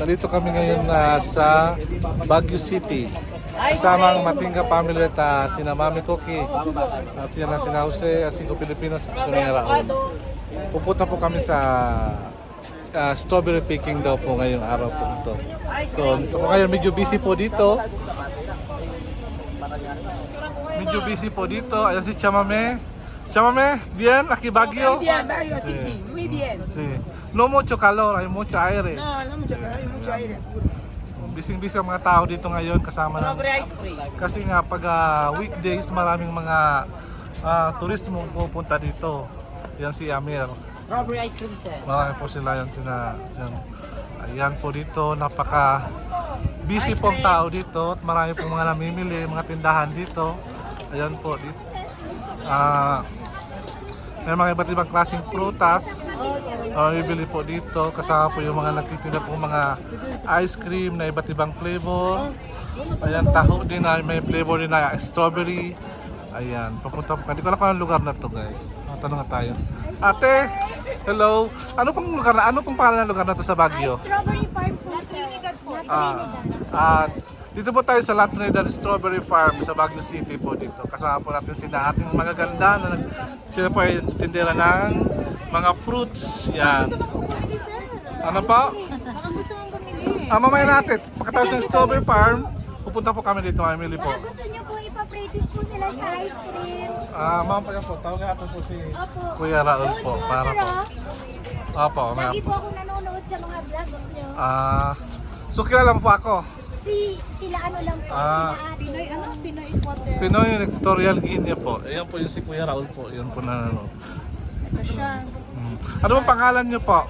Nandito kami ngayon sa Baguio City. Kasama ang Matinga family at sina Mami Cookie at sina Jose at Cinco Filipinos at si Kuya Raul. Pupunta po kami sa strawberry picking daw po ngayong araw po ito. So ito po ngayon, medyo busy po dito. Ayan si Chamame. Chamame, bien, aquí Baguio. Bien, Baguio City, muy bien. Sí. No mucho calor, hay mucho aire. No mucho calor, hay mucho aire. Bising-bising ang mga tao dito ngayon kasama ng kasi nga pag weekdays maraming mga turismo pupunta dito. Yan si Amir. Strawberry ice cream sir. Marami po sila yan ayan po dito, napaka busy po ang tao dito at marami po mga namimili, mga tindahan dito. Ayan po dito. May mga iba't ibang klaseng prutas. Bibili po dito. Kasama po yung mga nagtitinda po mga ice cream na iba't ibang flavor. Ayan, taho din na may flavor din na strawberry. Ayan, papunta po. Hindi ko alam kung anong lugar na to guys. Tanong nga tayo. Ate, hello. Ano pong lugar na? Ano pong pangalan ng lugar na to sa Baguio? Strawberry farm po. La Trinidad po. Dito po tayo sa La Trinidad Strawberry Farm sa Baguio City po dito. Kasama po natin sila ating mga ganda na sila po ay tindera ng mga fruits. Yan. Ano po? Mamaya natin. Pagkatapos ng Strawberry Farm, pupunta po kami dito, Emily po. Gusto niyo po ipa-practice po sila sa ice cream? Ma'am pa po. Tawag natin po si Kuya Raul po. Para po. Opo, ma'am. Lagi po ako nanonood sa mga vlogs niyo. So kilala mo po ako? Sila ano lang po, sila ate. Pinoy Electoral Guinea po. Ayan po yung si Kuya Raul po. Ayan po na ano. Ano bang pangalan niyo po?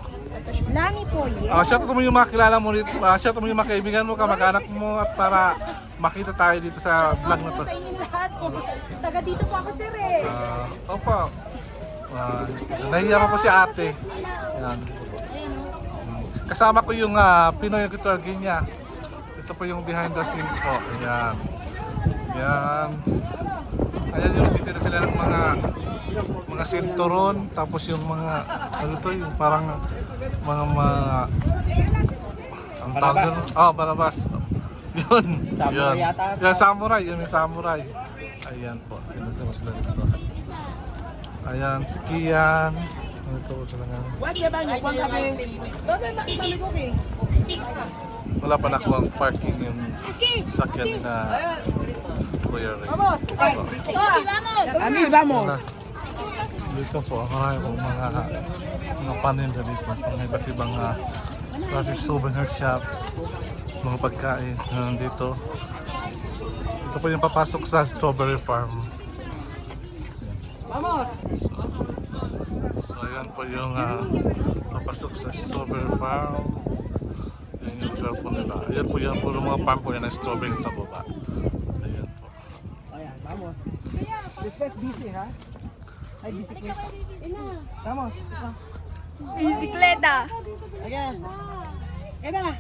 Lani po, yes. Shout out mo yung mga kilala mo dito. Shout out mo yung mga kaibigan mo, kamag-anak mo at para makita tayo dito sa vlog na to. Sa inyong lahat po. Taga dito po ako sir eh. Opo. Nahiya pa po si ate. Ayan. Kasama ko yung Pinoy Electoral Guinea. Ito po yung behind the scenes po. Ayan. Ayan. Ayan yung dito na sila ng mga sinturon. Tapos yung mga, ano ito, yung parang mga ang tawag doon. Barabas. Yun. Yun. Yan, samurai. Yun yung samurai. Ayan po. Ayan sila dito. Ayan, si Kian. Ito po talaga. Wala pa nakuha ang parking yung sakyan na Kuya Ray. Vamos! Vamos! Dito po, marami pong mga paninda dito. Mga iba't ibang klaseng souvenir shops, mga pagkain na nandito. Ito po yung papasok sa Strawberry Farm. Vamos! So ayan po yung papasok sa Strawberry Farm. Ayan yung lugar po nila. Ayan po yung mga farm po yan ng strawberry sa baba. Ayan po. Ayan, vamos. Después bici, ha? Ay, bisikleta. Vamos. Bisikleta. Ayan. Ayan na.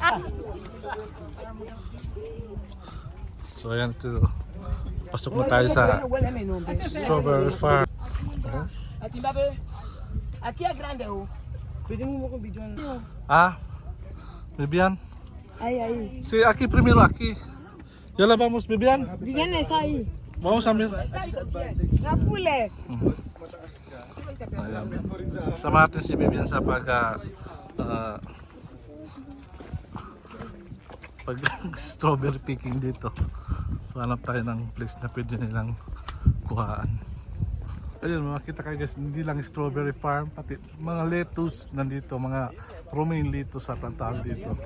So ayan ito. Pasok na tayo sa Strawberry Farm. Ati babe. Aquí a grande oh. Pwede mo kong video na. Bibian. Ay. Sí, aquí primero, aquí. Ya la vamos, Bibian. Vivian está ahí. Vamos a ver. Napule. Ayan. Sama natin si Bibian sa pag strawberry picking dito. So hanap tayo ng place na pwede nilang kuhaan. Ayun, makita kayo guys, hindi lang strawberry farm, pati mga lettuce nandito, mga romaine lettuce sa tantawag dito.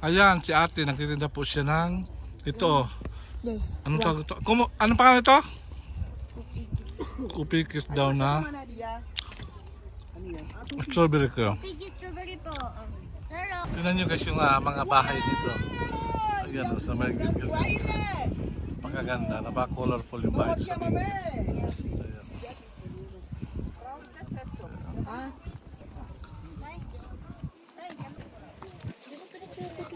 Ayan, si ate, nagtitinda po siya ng ito. Anong tawag ito? Anong pangalan ito? Kupikis daw na strawberry ko. Piggy strawberry po. Sir, Tignan nyo guys yung mga bahay dito. Ayan, sa may gilgil. Pagkaganda, napaka-colorful yung bahay sa gilgil. Ayan.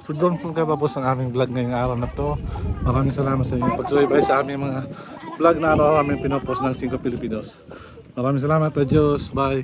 So doon po katapos ang aming vlog ngayong araw na to. Maraming salamat sa inyong pagsubaybay sa aming mga vlog na araw-araw aming pinopost ng 5 Filipinos. Maraming salamat. Adios. Bye.